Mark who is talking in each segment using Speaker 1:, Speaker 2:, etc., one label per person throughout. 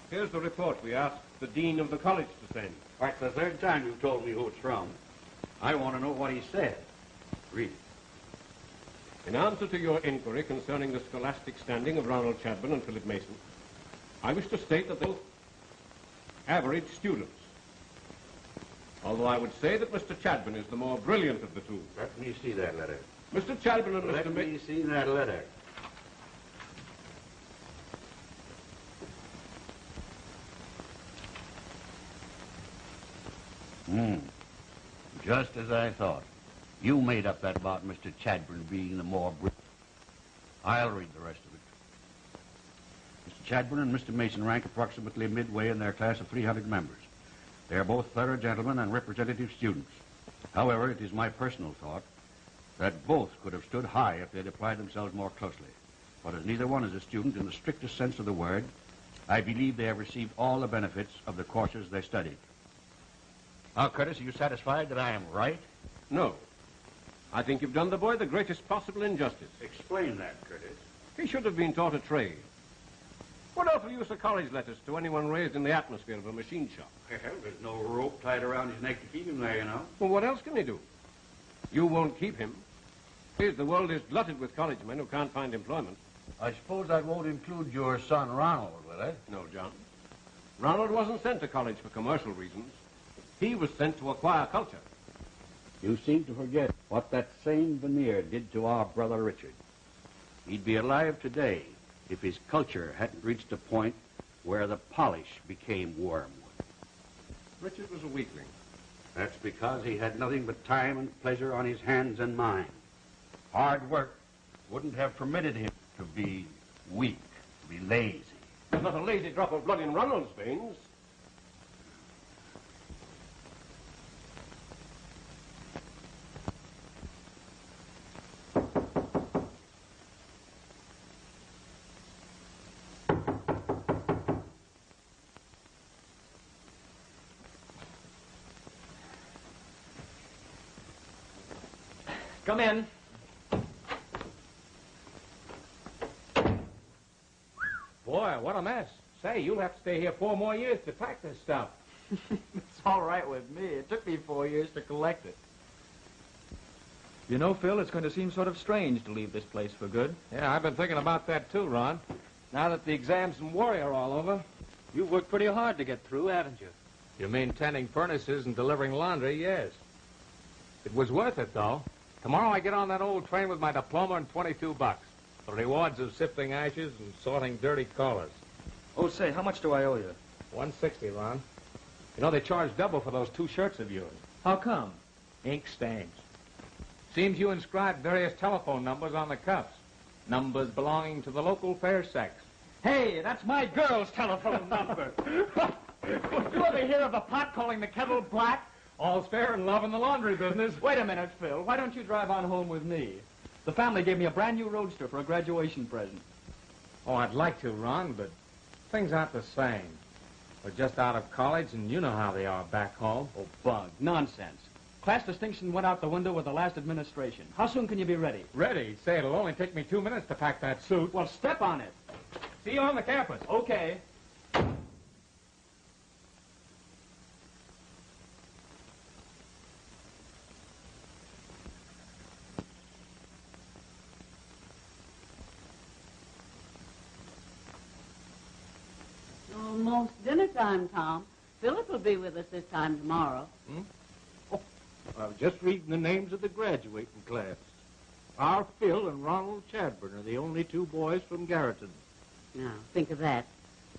Speaker 1: Here's the report we asked the dean of the college to send.
Speaker 2: That's the third time you've told me who it's from. I want to know what he said. Read it.
Speaker 1: In answer to your inquiry concerning the scholastic standing of Roland Chadburne and Phillip Mason, I wish to state that they're both average students. Although I would say that Mr. Chadburne is the more brilliant of the two.
Speaker 2: Let me see that letter.
Speaker 1: Mr. Chadburne and Mr.
Speaker 2: Let me see that letter. Just as I thought. You made up that about Mr. Chadburne being the more brilliant. I'll read the rest of it. Mr. Chadburne and Mr. Mason rank approximately midway in their class of 300 members. They are both thorough gentlemen and representative students. However, it is my personal thought that both could have stood high if they'd applied themselves more closely. But as neither one is a student in the strictest sense of the word, I believe they have received all the benefits of the courses they studied. Now, Curtis, are you satisfied that I am right?
Speaker 1: No. I think you've done the boy the greatest possible injustice.
Speaker 2: Explain that, Curtis.
Speaker 1: He should have been taught a trade. What awful use are college letters to anyone raised in the atmosphere of a machine shop?
Speaker 2: Hell, there's no rope tied around his neck to keep him there, you know.
Speaker 1: Well, what else can he do? You won't keep him. Please, the world is glutted with college men who can't find employment.
Speaker 2: I suppose that won't include your son, Ronald, will it?
Speaker 1: No, John. Ronald wasn't sent to college for commercial reasons. He was sent to acquire culture.
Speaker 2: You seem to forget what that same veneer did to our brother Richard. He'd be alive today if his culture hadn't reached a point where the polish became wormwood.
Speaker 1: Richard was a weakling.
Speaker 2: That's because he had nothing but time and pleasure on his hands and mind. Hard work wouldn't have permitted him to be weak, to be lazy.
Speaker 1: There's not a lazy drop of blood in Ronald's veins.
Speaker 3: Come in. Boy, what a mess. Say, you'll have to stay here 4 more years to pack this stuff.
Speaker 4: It's all right with me. It took me 4 years to collect it.
Speaker 3: You know, Phil, it's going to seem sort of strange to leave this place for good.
Speaker 5: Yeah, I've been thinking about that too, Ron. Now that the exams and worry are all over.
Speaker 4: You've worked pretty hard to get through, haven't you?
Speaker 5: You mean tending furnaces and delivering laundry? Yes. It was worth it, though. Tomorrow I get on that old train with my diploma and $22. The rewards of sifting ashes and sorting dirty collars.
Speaker 4: Oh, say, how much do I owe you?
Speaker 5: $160, Ron. You know, they charge double for those 2 shirts of yours.
Speaker 3: How come?
Speaker 5: Ink stains. Seems you inscribed various telephone numbers on the cuffs. Numbers belonging to the local fair sex.
Speaker 3: Hey, that's my girl's telephone number. You ever hear of the pot calling the kettle black? All's fair in love in the laundry business.
Speaker 4: Wait a minute, Phil. Why don't you drive on home with me? The family gave me a brand new roadster for a graduation present.
Speaker 5: Oh, I'd like to, Ron, but things aren't the same. We're just out of college, and you know how they are back home.
Speaker 4: Oh, bug. Nonsense. Class distinction went out the window with the last administration. How soon can you be ready?
Speaker 5: Ready? Say, it'll only take me 2 minutes to pack that suit.
Speaker 4: Well, step on it.
Speaker 5: See you on the campus.
Speaker 4: Okay.
Speaker 6: Almost dinner time, Tom. Philip will be with us this time tomorrow.
Speaker 7: Oh, I was just reading the names of the graduating class. Our Phil and Ronald Chadburne are the only 2 boys from Garreton.
Speaker 6: Now, think of that.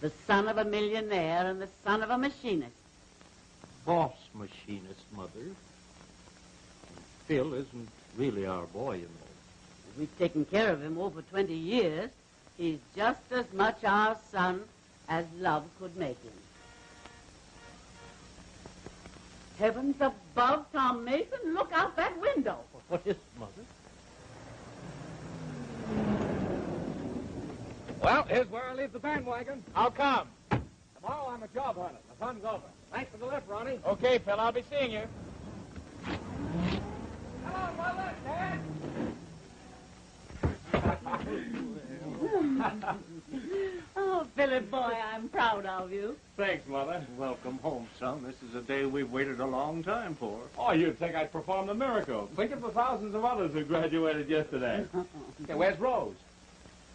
Speaker 6: The son of a millionaire and the son of a machinist.
Speaker 7: Boss machinist, Mother. Phil isn't really our boy, you know.
Speaker 6: We've taken care of him over 20 years. He's just as much our son as love could make him. Heavens above, Tom Mason, look out that window.
Speaker 7: What is it, Mother?
Speaker 5: Well, here's where I leave the bandwagon.
Speaker 3: How come?
Speaker 5: Tomorrow I'm a job hunter. The fun's over. Thanks for the lift, Ronnie.
Speaker 3: Okay, Phil, I'll be seeing you.
Speaker 5: Hello, Mother, Dad.
Speaker 6: Oh, Philip, boy, I'm proud of you.
Speaker 3: Thanks, Mother.
Speaker 7: Welcome home, son. This is a day we've waited a long time for.
Speaker 3: Oh, you'd think I'd performed a miracle. Think of the thousands of others who graduated yesterday. Hey, where's Rose?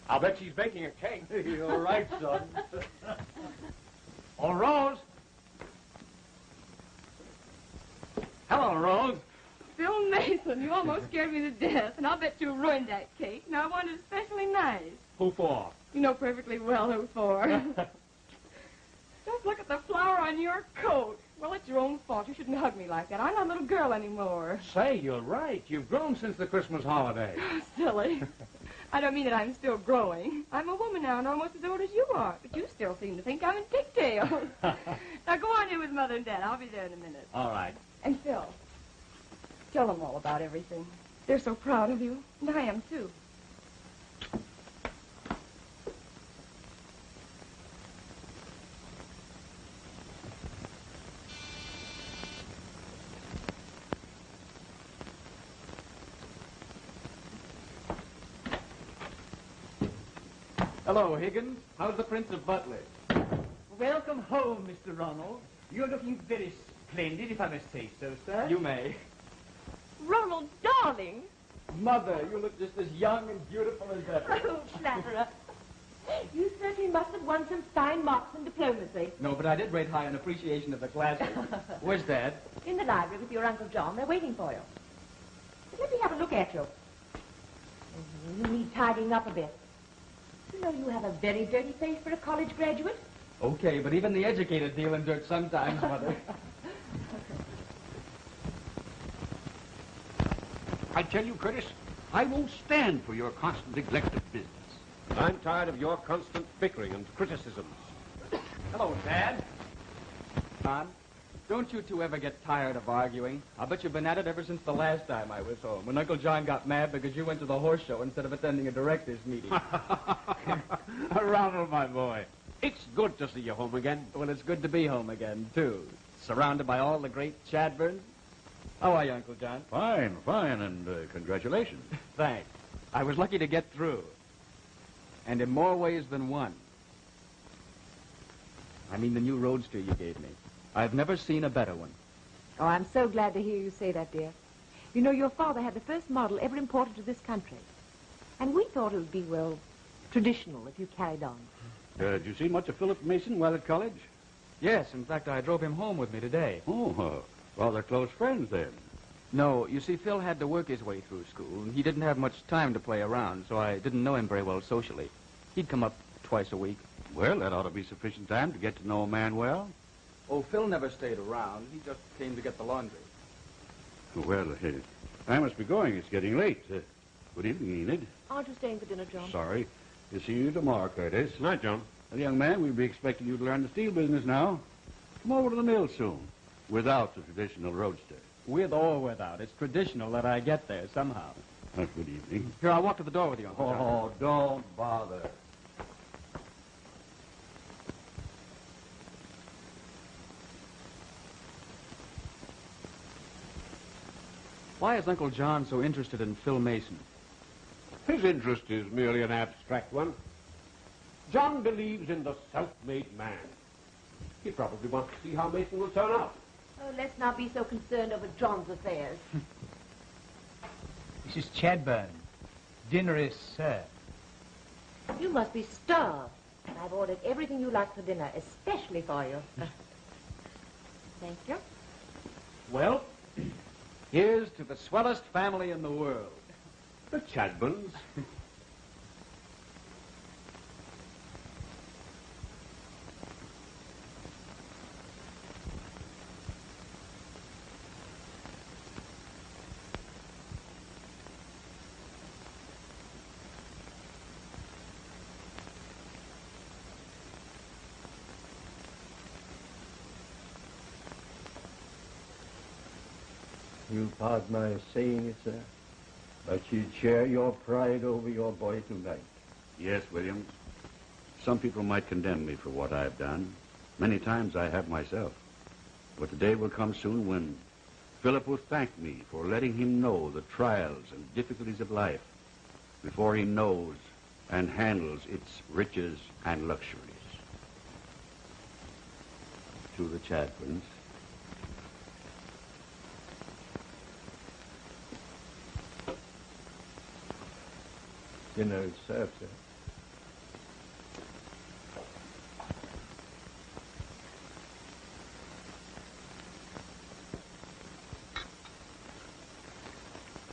Speaker 3: I'll bet she's baking a cake.
Speaker 7: You're right, son.
Speaker 3: Oh, Rose. Hello, Rose.
Speaker 8: Phil Mason, you almost scared me to death, and I'll bet you ruined that cake. And I wanted it especially nice.
Speaker 3: Who for?
Speaker 8: You know perfectly well who for. Just look at the flower on your coat. Well, it's your own fault. You shouldn't hug me like that. I'm not a little girl anymore.
Speaker 3: Say, you're right. You've grown since the Christmas holiday.
Speaker 8: Silly. I don't mean that I'm still growing. I'm a woman now and almost as old as you are. But you still seem to think I'm in pigtails. Now go on in with Mother and Dad. I'll be there in a minute.
Speaker 3: All right.
Speaker 8: And Phil, tell them all about everything. They're so proud of you. And I am, too.
Speaker 4: Hello, Higgins. How's the Prince of Butler?
Speaker 9: Welcome home, Mr. Ronald. You're looking very splendid, if I must say so, sir.
Speaker 4: You may.
Speaker 8: Ronald, darling.
Speaker 4: Mother, you look just as young and beautiful as ever.
Speaker 10: Oh, flatterer. You certainly must have won some fine marks in diplomacy.
Speaker 4: No, but I did rate high on appreciation of the classes. Where's Dad?
Speaker 10: In the library with your Uncle John. They're waiting for you. But let me have a look at you. You need tidying up a bit. You know you have a very dirty face for a college graduate.
Speaker 4: Okay, but even the educated deal in dirt sometimes, Mother.
Speaker 2: I tell you, Curtis, I won't stand for your constant neglect of business.
Speaker 1: I'm tired of your constant bickering and criticisms.
Speaker 4: Hello, Dad. John, don't you two ever get tired of arguing? I bet you've been at it ever since the last time I was home, when Uncle John got mad because you went to the horse show instead of attending a director's meeting.
Speaker 2: Ronald, my boy, it's good to see you home again.
Speaker 4: Well, it's good to be home again, too. Surrounded by all the great Chadburnes. How are you, Uncle John?
Speaker 2: Fine, fine, and congratulations.
Speaker 4: Thanks. I was lucky to get through. And in more ways than one. I mean the new roadster you gave me. I've never seen a better one.
Speaker 10: Oh, I'm so glad to hear you say that, dear. You know, your father had the first model ever imported to this country. And we thought it would be, well, traditional if you carried on.
Speaker 2: Did you see much of Phillip Mason while at college?
Speaker 4: Yes, in fact, I drove him home with me today.
Speaker 2: Oh, well, they're close friends then.
Speaker 4: No, you see, Phil had to work his way through school, and he didn't have much time to play around, so I didn't know him very well socially. He'd come up twice a week.
Speaker 2: Well, that ought to be sufficient time to get to know a man well.
Speaker 4: Oh, Phil never stayed around. He just came to get the laundry.
Speaker 2: Well, I must be going. It's getting late. Good evening, Enid.
Speaker 10: Aren't you staying for dinner, John?
Speaker 2: Sorry. We'll see you tomorrow, Curtis.
Speaker 1: Night, John.
Speaker 2: Well, young man, we'll be expecting you to learn the steel business now. Come over to the mill soon, without the traditional roadster.
Speaker 4: With or without. It's traditional that I get there somehow.
Speaker 2: Good evening.
Speaker 4: Here, I'll walk to the door with you, Uncle John.
Speaker 2: Oh, don't bother.
Speaker 4: Why is Uncle John so interested in Phil Mason?
Speaker 1: His interest is merely an abstract one. John believes in the self-made man. He probably wants to see how Mason will turn out.
Speaker 10: Oh, let's not be so concerned over John's affairs.
Speaker 9: Mrs. Chadburne, dinner is served.
Speaker 10: You must be starved. And I've ordered everything you like for dinner, especially for you. Thank you.
Speaker 4: Well, here's to the swellest family in the world.
Speaker 1: The Chadburnes.
Speaker 7: You pardon my saying it, sir, but you share your pride over your boy tonight.
Speaker 2: Yes, Williams. Some people might condemn me for what I've done. Many times I have myself. But the day will come soon when Philip will thank me for letting him know the trials and difficulties of life before he knows and handles its riches and luxuries. To the Chadburnes.
Speaker 7: Dinner is served, sir.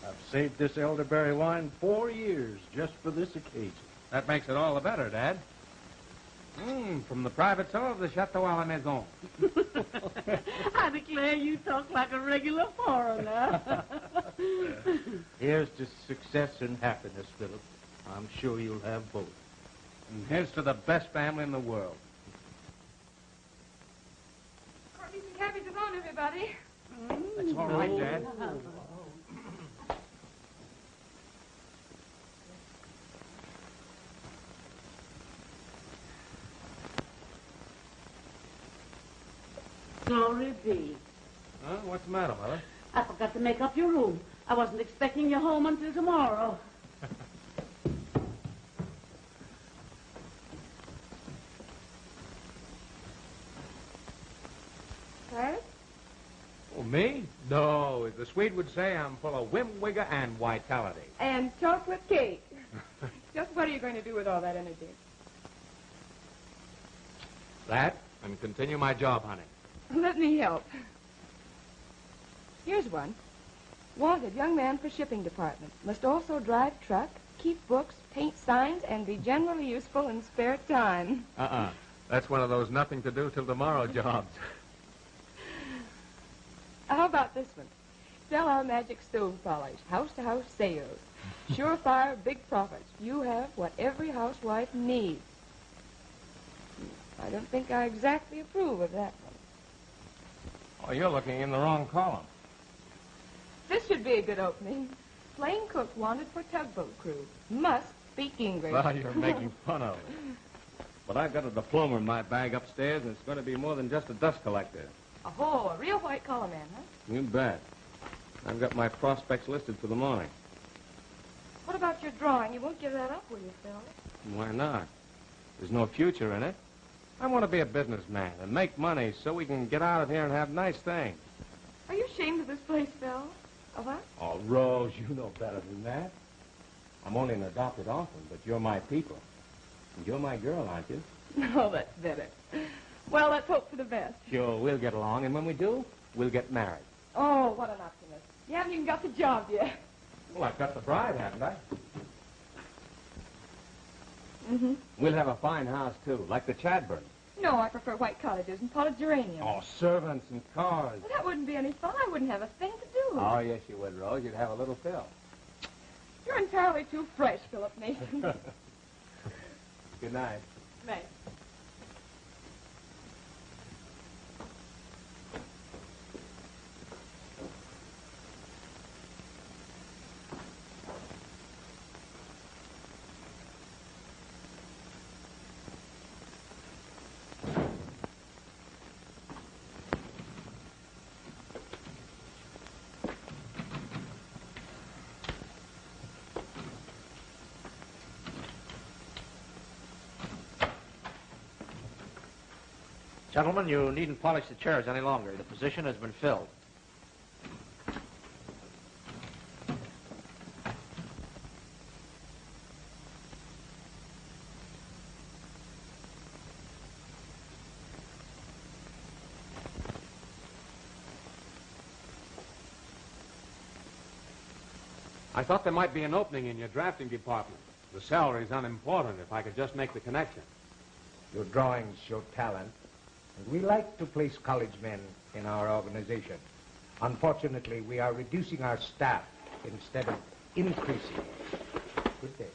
Speaker 7: I've saved this elderberry wine 4 years just for this occasion.
Speaker 5: That makes it all the better, Dad. From the private cellar of the Chateau à la Maison.
Speaker 6: I declare you talk like a regular foreigner.
Speaker 7: Here's to success and happiness, Philip. I'm sure you'll have both.
Speaker 5: And here's to the best family in the world.
Speaker 8: Courtney's and cabbages on, everybody.
Speaker 5: That's all right, Dad.
Speaker 6: Glory be.
Speaker 5: Huh? What's the matter, Mother?
Speaker 6: I forgot to make up your room. I wasn't expecting you home until tomorrow.
Speaker 8: Clarence?
Speaker 5: Oh, me? No, as the Swede would say, I'm full of whim, vigor, and vitality.
Speaker 8: And chocolate cake. Just what are you going to do with all that energy?
Speaker 5: That, and continue my job hunting.
Speaker 8: Let me help. Here's one. Wanted young man for shipping department. Must also drive truck, keep books, paint signs, and be generally useful in spare time.
Speaker 5: That's one of those nothing to do till tomorrow jobs.
Speaker 8: How about this one? Sell our magic stove polish. House-to-house sales. Surefire, big profits. You have what every housewife needs. I don't think I exactly approve of that one.
Speaker 5: Oh, you're looking in the wrong column.
Speaker 8: This should be a good opening. Plain cook wanted for tugboat crew. Must speak English.
Speaker 5: Well, you're making fun of it. But I've got a diploma in my bag upstairs, and it's going to be more than just a dust collector.
Speaker 8: Oh, a real white-collar man, huh?
Speaker 5: You bet. I've got my prospects listed for the morning.
Speaker 8: What about your drawing? You won't give that up, will you, Phil?
Speaker 5: Why not? There's no future in it. I want to be a businessman and make money so we can get out of here and have nice things.
Speaker 8: Are you ashamed of this place, Phil? Of what?
Speaker 5: Oh, Rose, you know better than that. I'm only an adopted orphan, but you're my people. And you're my girl, aren't you?
Speaker 8: No, that's better. Well, let's hope for the best.
Speaker 5: Sure, we'll get along, and when we do, we'll get married.
Speaker 8: Oh, what an optimist. You haven't even got the job yet.
Speaker 5: Well, I've got the bride, haven't I?
Speaker 8: Mm-hmm.
Speaker 5: We'll have a fine house, too, like the Chadburne.
Speaker 8: No, I prefer white cottages and potted geraniums.
Speaker 5: Oh, servants and cars.
Speaker 8: Well, that wouldn't be any fun. I wouldn't have a thing to do.
Speaker 5: Oh, yes, you would, Rose. You'd have a little Phil.
Speaker 8: You're entirely too fresh, Philip Mason.
Speaker 5: Good night.
Speaker 8: Night.
Speaker 11: Gentlemen, you needn't polish the chairs any longer. The position has been filled.
Speaker 5: I thought there might be an opening in your drafting department. The salary's unimportant if I could just make the connection.
Speaker 12: Your drawings show talent, and we like to place college men in our organization. Unfortunately, we are reducing our staff instead of increasing it. Good day.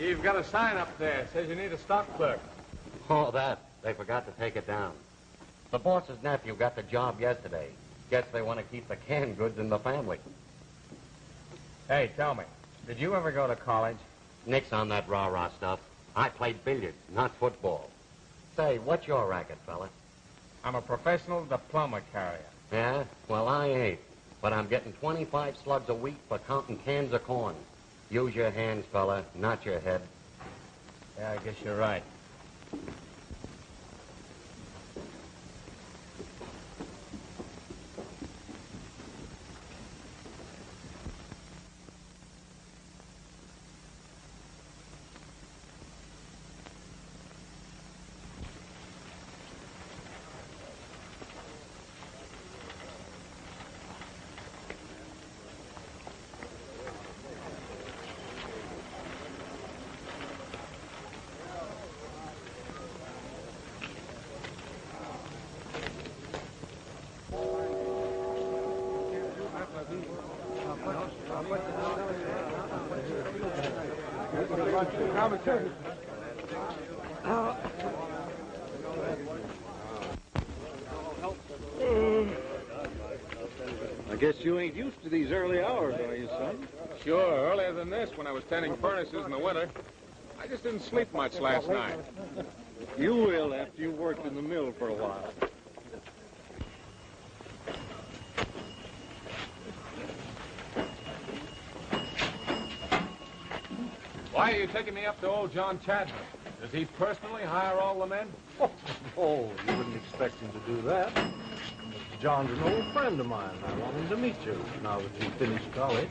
Speaker 5: You've got a sign up there. It says you need a stock clerk.
Speaker 13: Oh, that. They forgot to take it down. The boss's nephew got the job yesterday. Guess they want to keep the canned goods in the family.
Speaker 5: Hey, tell me, did you ever go to college?
Speaker 13: Nix on that rah-rah stuff. I played billiards, not football. Say, what's your racket, fella?
Speaker 5: I'm a professional diploma carrier.
Speaker 13: Yeah? Well, I ain't. But I'm getting 25 slugs a week for counting cans of corn. Use your hands, fella, not your head.
Speaker 5: Yeah, I guess you're right.
Speaker 7: I guess you ain't used to these early hours, are you, son?
Speaker 5: Sure, earlier than this, when I was tending furnaces in the winter. I just didn't sleep much last night.
Speaker 7: You will after you worked in the mill for a while.
Speaker 5: Why are you taking me up to old John Chadburne? Does he personally hire all the men?
Speaker 7: Oh, you wouldn't expect him to do that. Mr. John's an old friend of mine. I want him to meet you now that you've finished college.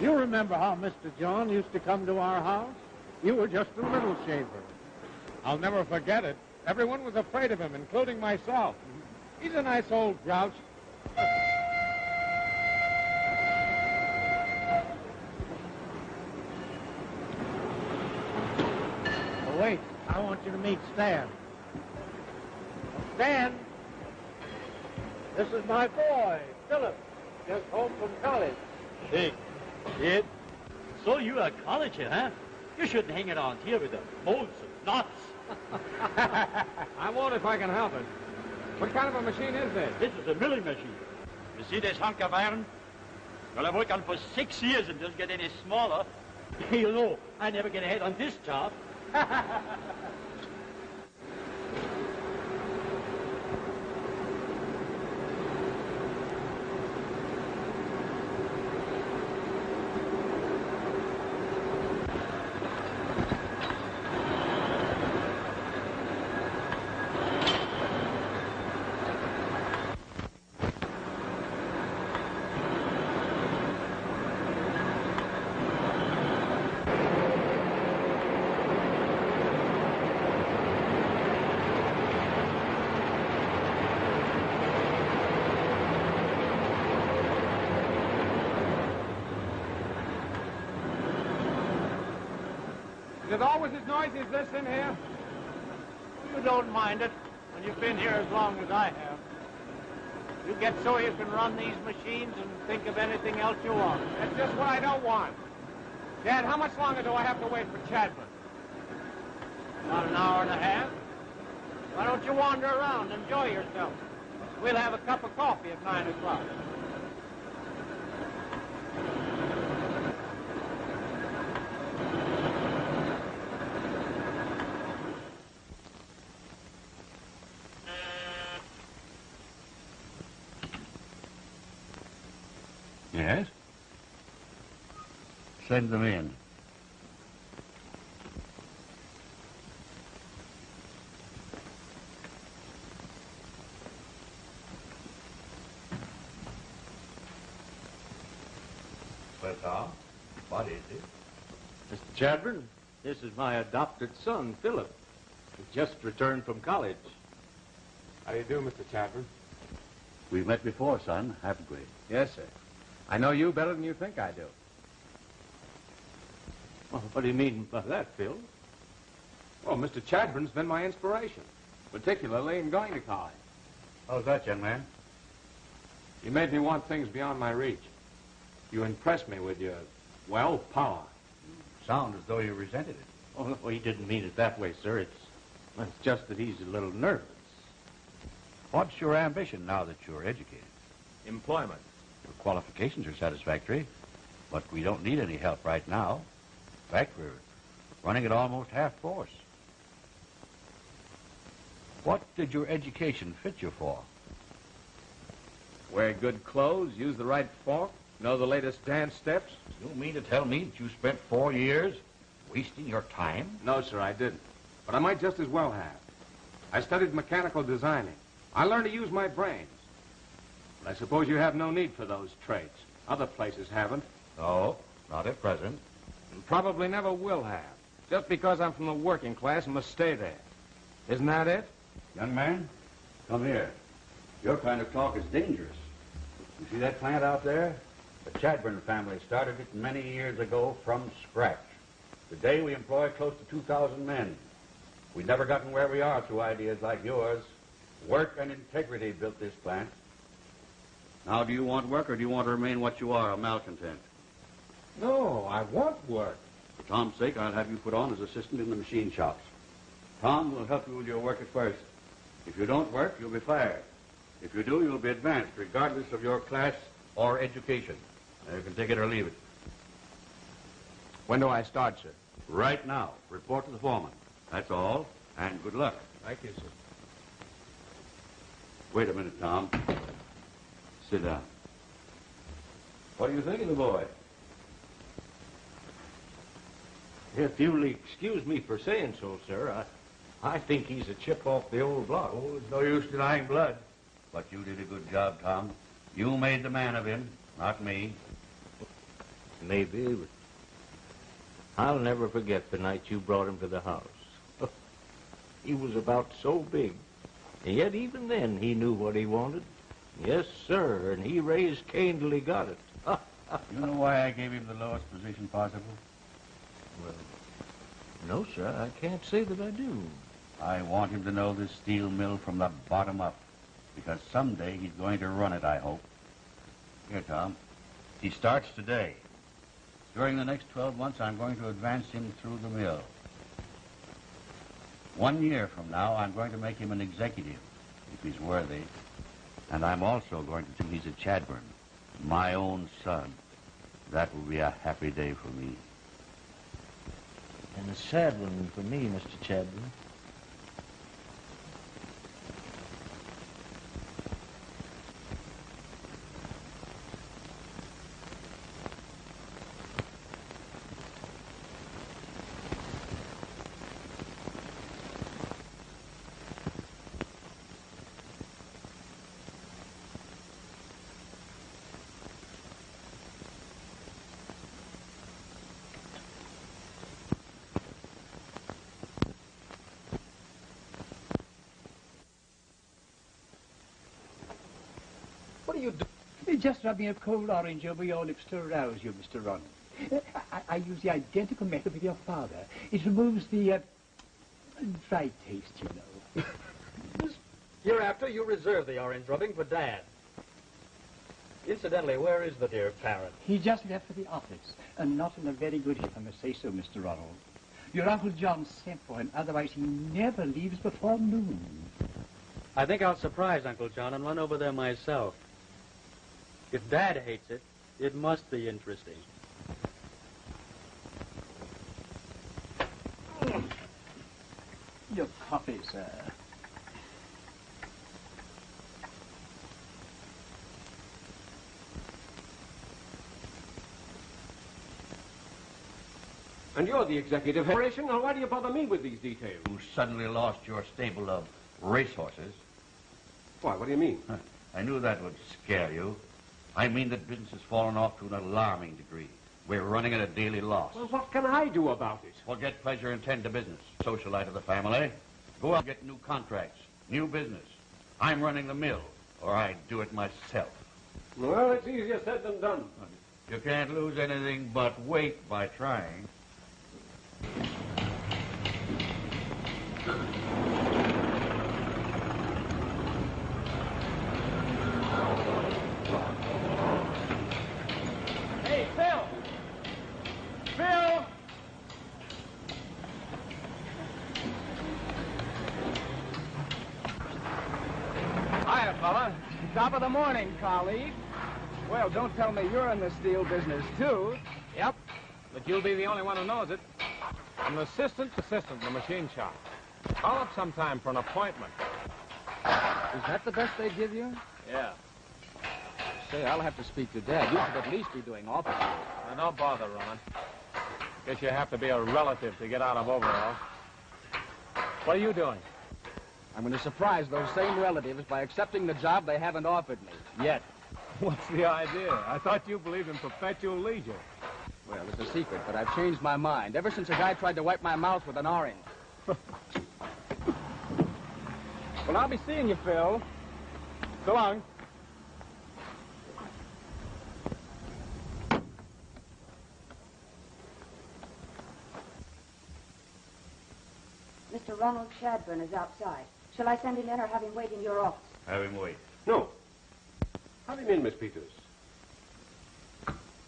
Speaker 12: You remember how Mr. John used to come to our house? You were just a little shaver.
Speaker 3: I'll never forget it. Everyone was afraid of him, including myself. He's a nice old grouch.
Speaker 12: Oh, wait, I want you to meet Stan. Stan, this is my boy, Phillip, just home from college.
Speaker 14: Hey, kid. So you are a colleger, huh? You shouldn't hang around here with the molds and knots.
Speaker 5: I won't if I can help it. What kind of a machine is this?
Speaker 14: This is a milling machine. You see this hunk of iron? Well, I've worked on it for 6 years and doesn't get any smaller. You know, I never get ahead on this job.
Speaker 3: Is it always as noisy as this in here?
Speaker 12: You don't mind it when you've been here as long as I have. You get so you can run these machines and think of anything else you want.
Speaker 3: That's just what I don't want. Dad, how much longer do I have to wait for Chadburne?
Speaker 12: About an hour and a half. Why don't you wander around, enjoy yourself? We'll have a cup of coffee at 9 o'clock.
Speaker 2: Yes? Send them in.
Speaker 12: Well, Tom, what is it?
Speaker 7: Mr. Chadburne, this is my adopted son, Phillip. He just returned from college.
Speaker 5: How do you do, Mr. Chadburne?
Speaker 2: We've met before, son, haven't we?
Speaker 15: Yes, sir. I know you better than you think I do.
Speaker 7: Well, what do you mean by that, Phil?
Speaker 5: Well, Mr. Chadburne's been my inspiration, particularly in going to college.
Speaker 2: How's that, young man?
Speaker 5: He made me want things beyond my reach. You impressed me with your, well, power.
Speaker 2: Sound as though you resented it.
Speaker 7: Oh, no, he didn't mean it that way, sir. It's just that he's a little nervous.
Speaker 2: What's your ambition now that you're educated?
Speaker 5: Employment.
Speaker 2: Your qualifications are satisfactory, but we don't need any help right now. In fact, we're running at almost half force. What did your education fit you for?
Speaker 5: Wear good clothes, use the right fork, know the latest dance steps.
Speaker 2: You mean to tell me that you spent 4 years wasting your time?
Speaker 5: No, sir, I didn't. But I might just as well have. I studied mechanical designing. I learned to use my brains. But I suppose you have no need for those traits. Other places haven't.
Speaker 2: No, not at present.
Speaker 5: And probably never will have. Just because I'm from the working class and must stay there. Isn't that it?
Speaker 2: Young man, come here. Your kind of talk is dangerous. You see that plant out there? The Chadburne family started it many years ago from scratch. Today we employ close to 2,000 men. We've never gotten where we are through ideas like yours. Work and integrity built this plant. Now, do you want work or do you want to remain what you are, a malcontent?
Speaker 7: No, I want work.
Speaker 2: For Tom's sake, I'll have you put on as assistant in the machine shops. Tom will help you with your work at first. If you don't work, you'll be fired. If you do, you'll be advanced, regardless of your class or education. You can take it or leave it.
Speaker 5: When do I start, sir?
Speaker 2: Right now. Report to the foreman. That's all, and good luck.
Speaker 5: Thank you, sir.
Speaker 2: Wait a minute, Tom. Sit down. What do you think of the boy?
Speaker 7: If you'll excuse me for saying so, sir, I think he's a chip off the old block.
Speaker 2: Oh, there's no use denying blood. But you did a good job, Tom. You made the man of him, not me.
Speaker 7: Maybe, but I'll never forget the night you brought him to the house. He was about so big, and yet even then he knew what he wanted. Yes, sir, and he raised Cain till he got it.
Speaker 2: You know why I gave him the lowest position possible?
Speaker 7: Well, no, sir, I can't say that I do.
Speaker 2: I want him to know this steel mill from the bottom up, because someday he's going to run it, I hope. Here, Tom. He starts today. During the next 12 months, I'm going to advance him through the mill. 1 year from now, I'm going to make him an executive, if he's worthy. And I'm also going to think he's a Chadburne, my own son. That will be a happy day for me.
Speaker 7: And a sad one for me, Mr. Chadburne.
Speaker 9: What are you doing? Just rubbing a cold orange over your lips to arouse you, Mr. Ronald. I use the identical method with your father. It removes the dry taste, you know.
Speaker 14: Hereafter, you reserve the orange rubbing for Dad. Incidentally, where is the dear parent?
Speaker 9: He just left for the office, and not in a very good, if I must say so, Mr. Ronald. Your Uncle John sent for him, otherwise he never leaves before noon.
Speaker 14: I think I'll surprise Uncle John and run over there myself. If Dad hates it, it must be interesting.
Speaker 9: Your coffee, sir.
Speaker 1: And you're the executive operation. Now, why do you bother me with these details?
Speaker 2: You suddenly lost your stable of racehorses.
Speaker 1: Why, what do you mean?
Speaker 2: I knew that would scare you. I mean that business has fallen off to an alarming degree. We're running at a daily loss.
Speaker 1: Well, what can I do about it?
Speaker 2: Forget pleasure and tend to business. Socialite of the family. Go out and get new contracts, new business. I'm running the mill, or I do it myself.
Speaker 1: Well, it's easier said than done.
Speaker 2: You can't lose anything but weight by trying.
Speaker 4: Top of the morning, colleague. Well, don't tell me you're in the steel business, too.
Speaker 5: Yep, but you'll be the only one who knows it. I'm an assistant in the machine shop. Call up sometime for an appointment.
Speaker 4: Is that the best they give you?
Speaker 5: Yeah.
Speaker 4: Say, I'll have to speak to Dad. You should at least be doing office work.
Speaker 5: Now, don't bother, Roland. Guess you have to be a relative to get out of overalls. What are you doing?
Speaker 4: I'm going to surprise those same relatives by accepting the job they haven't offered me. Yet.
Speaker 5: What's the idea? I thought you believed in perpetual leisure.
Speaker 4: Well, it's a secret, but I've changed my mind ever since a guy tried to wipe my mouth with an orange. Well, I'll be seeing you, Phil. So long.
Speaker 10: Mr. Ronald Chadburne is outside. Shall I send him in or have him wait in your office?
Speaker 2: Have him wait.
Speaker 1: No. Have him in, Miss Peters.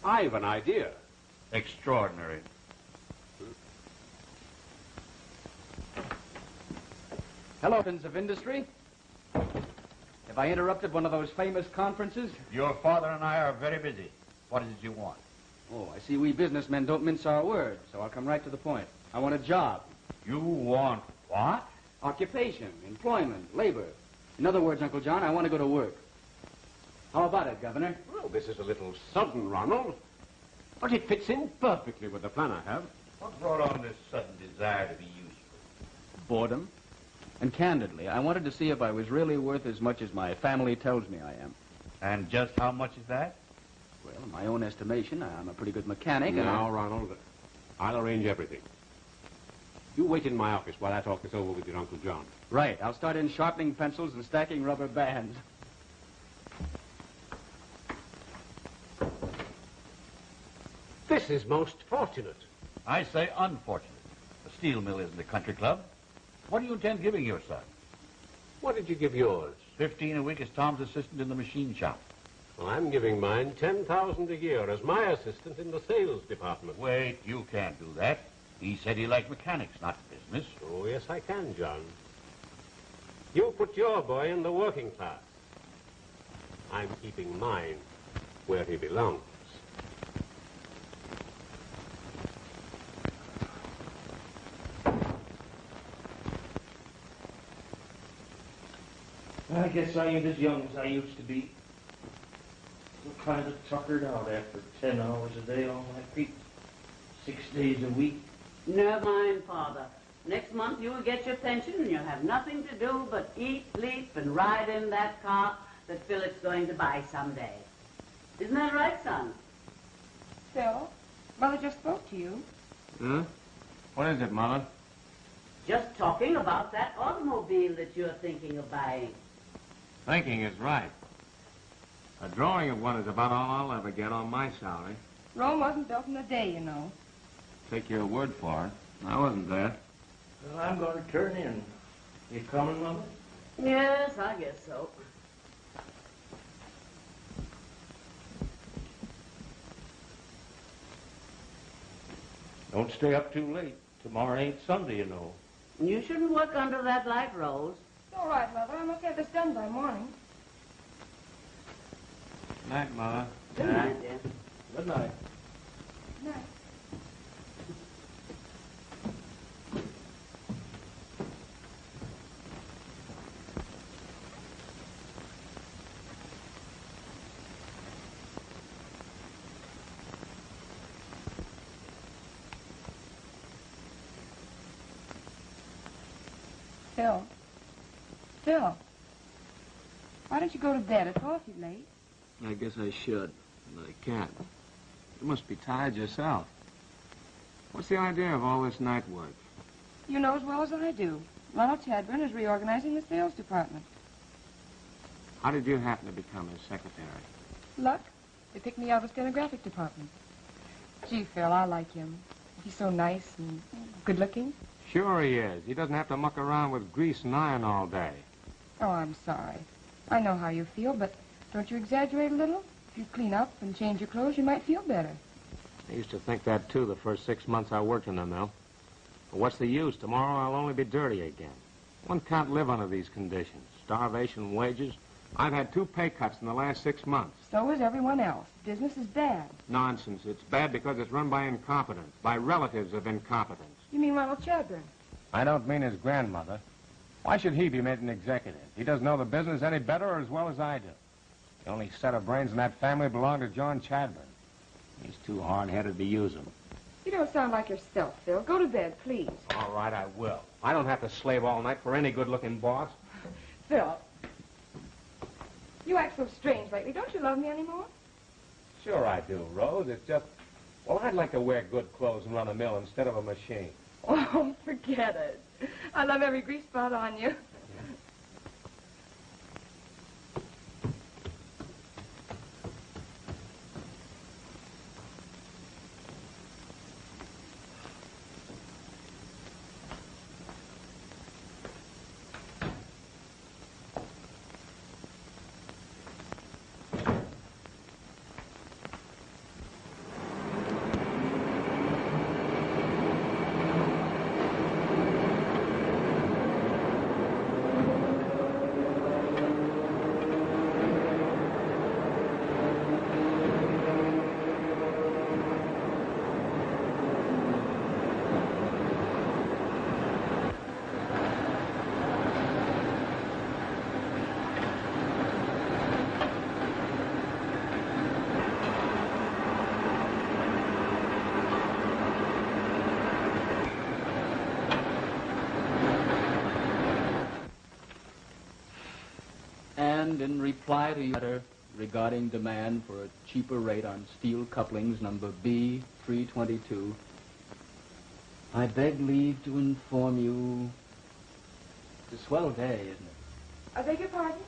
Speaker 1: I've an idea.
Speaker 2: Extraordinary.
Speaker 4: Hello, friends of industry. Have I interrupted one of those famous conferences?
Speaker 2: Your father and I are very busy. What is it you want?
Speaker 4: Oh, I see we businessmen don't mince our words, so I'll come right to the point. I want a job.
Speaker 2: You want what?
Speaker 4: Occupation, employment, labor. In other words, Uncle John, I want to go to work. How about it, Governor?
Speaker 1: Well, this is a little sudden, Ronald. But it fits in perfectly with the plan I have.
Speaker 2: What brought on this sudden desire to be useful?
Speaker 4: Boredom. And candidly, I wanted to see if I was really worth as much as my family tells me I am.
Speaker 2: And just how much is that?
Speaker 4: Well, in my own estimation, I'm a pretty good mechanic.
Speaker 1: Now, Ronald, I'll arrange everything. You wait in my office while I talk this over with your Uncle John.
Speaker 4: Right. I'll start in sharpening pencils and stacking rubber bands.
Speaker 1: This is most fortunate.
Speaker 2: I say unfortunate. The steel mill isn't a country club. What do you intend giving your son?
Speaker 1: What did you give yours?
Speaker 2: 15 a week as Tom's assistant in the machine shop.
Speaker 1: Well, I'm giving mine $10,000 a year as my assistant in the sales department.
Speaker 2: Wait, you can't do that. He said he liked mechanics, not business.
Speaker 1: Oh, yes, I can, John. You put your boy in the working class. I'm keeping mine where he belongs.
Speaker 14: I guess I ain't as young as I used to be. So kind of tuckered out after 10 hours a day on my feet, 6 days a week.
Speaker 6: Never mind, Father. Next month you'll get your pension and you'll have nothing to do but eat, sleep, and ride in that car that Philip's going to buy someday. Isn't that right, son?
Speaker 8: Phil, Mother just spoke to you.
Speaker 5: Huh? What is it, Mother?
Speaker 6: Just talking about that automobile that you're thinking of buying.
Speaker 5: Thinking is right. A drawing of one is about all I'll ever get on my salary.
Speaker 8: Rome wasn't built in a day, you know.
Speaker 5: Take your word for it. I wasn't there.
Speaker 14: Well, I'm going to turn in. You coming, Mother?
Speaker 6: Yes, I guess so.
Speaker 14: Don't stay up too late. Tomorrow ain't Sunday, you know.
Speaker 6: You shouldn't work under that light, Rose.
Speaker 8: It's all right, Mother. I must have this done by morning.
Speaker 5: Night, Mother.
Speaker 6: Good night, dear.
Speaker 14: Good night.
Speaker 8: Good night. Phil. Phil. Why don't you go to bed? It's awfully late.
Speaker 5: I guess I should, but I can't. You must be tired yourself. What's the idea of all this night work?
Speaker 8: You know as well as I do. Ronald Chadburne is reorganizing the sales department.
Speaker 5: How did you happen to become his secretary?
Speaker 8: Luck. They picked me out of the stenographic department. Gee, Phil, I like him. He's so nice and good-looking.
Speaker 5: Sure he is. He doesn't have to muck around with grease and iron all day.
Speaker 8: Oh, I'm sorry. I know how you feel, but don't you exaggerate a little? If you clean up and change your clothes, you might feel better.
Speaker 5: I used to think that, too, the first 6 months I worked in the mill. But what's the use? Tomorrow I'll only be dirty again. One can't live under these conditions. Starvation, wages, I've had 2 pay cuts in the last 6 months.
Speaker 8: So is everyone else. Business is bad.
Speaker 5: Nonsense. It's bad because it's run by incompetents, by relatives of incompetence.
Speaker 8: You mean Ronald Chadburne?
Speaker 5: I don't mean his grandmother. Why should he be made an executive? He doesn't know the business any better or as well as I do. The only set of brains in that family belonged to John Chadburne. He's too hard-headed to use them.
Speaker 8: You don't sound like yourself, Phil. Go to bed, please.
Speaker 5: All right, I will. I don't have to slave all night for any good-looking boss.
Speaker 8: Phil, you act so strange lately. Don't you love me anymore?
Speaker 5: Sure I do, Rose. It's just, well, I'd like to wear good clothes and run a mill instead of a machine.
Speaker 8: Oh, forget it. I love every grease spot on you.
Speaker 4: And in reply to your letter regarding demand for a cheaper rate on steel couplings number B322, I beg leave to inform you it's a swell day, isn't it?
Speaker 8: I beg your pardon?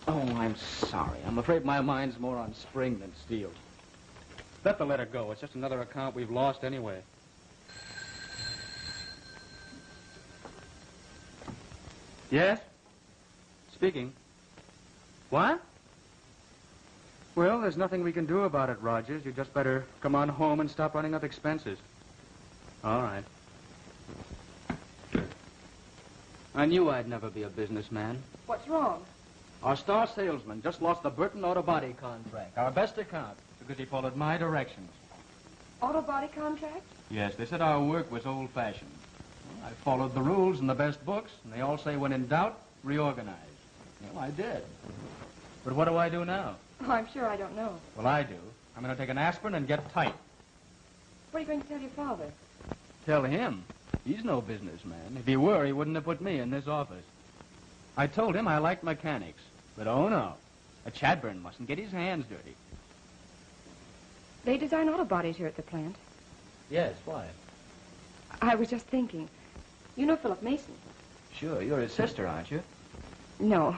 Speaker 4: Oh, I'm sorry. I'm afraid my mind's more on spring than steel. Let the letter go. It's just another account we've lost anyway. Yes? Speaking. What? Well, there's nothing we can do about it, Rogers. You just better come on home and stop running up expenses. All right. I knew I'd never be a businessman.
Speaker 8: What's wrong?
Speaker 4: Our star salesman just lost the Burton Auto Body contract, our best account, because he followed my directions.
Speaker 8: Auto body contract?
Speaker 4: Yes, they said our work was old-fashioned. Well, I followed the rules in the best books, and they all say when in doubt, reorganize. Well, I did. But what do I do now?
Speaker 8: Oh, I'm sure I don't know.
Speaker 4: Well, I do. I'm going to take an aspirin and get tight.
Speaker 8: What are you going to tell your father?
Speaker 4: Tell him. He's no businessman. If he were, he wouldn't have put me in this office. I told him I liked mechanics. But oh no, a Chadburne mustn't get his hands dirty.
Speaker 8: They design auto bodies here at the plant.
Speaker 4: Yes, why?
Speaker 8: I was just thinking. You know Phillip Mason?
Speaker 4: Sure, you're his sister, aren't you?
Speaker 8: No.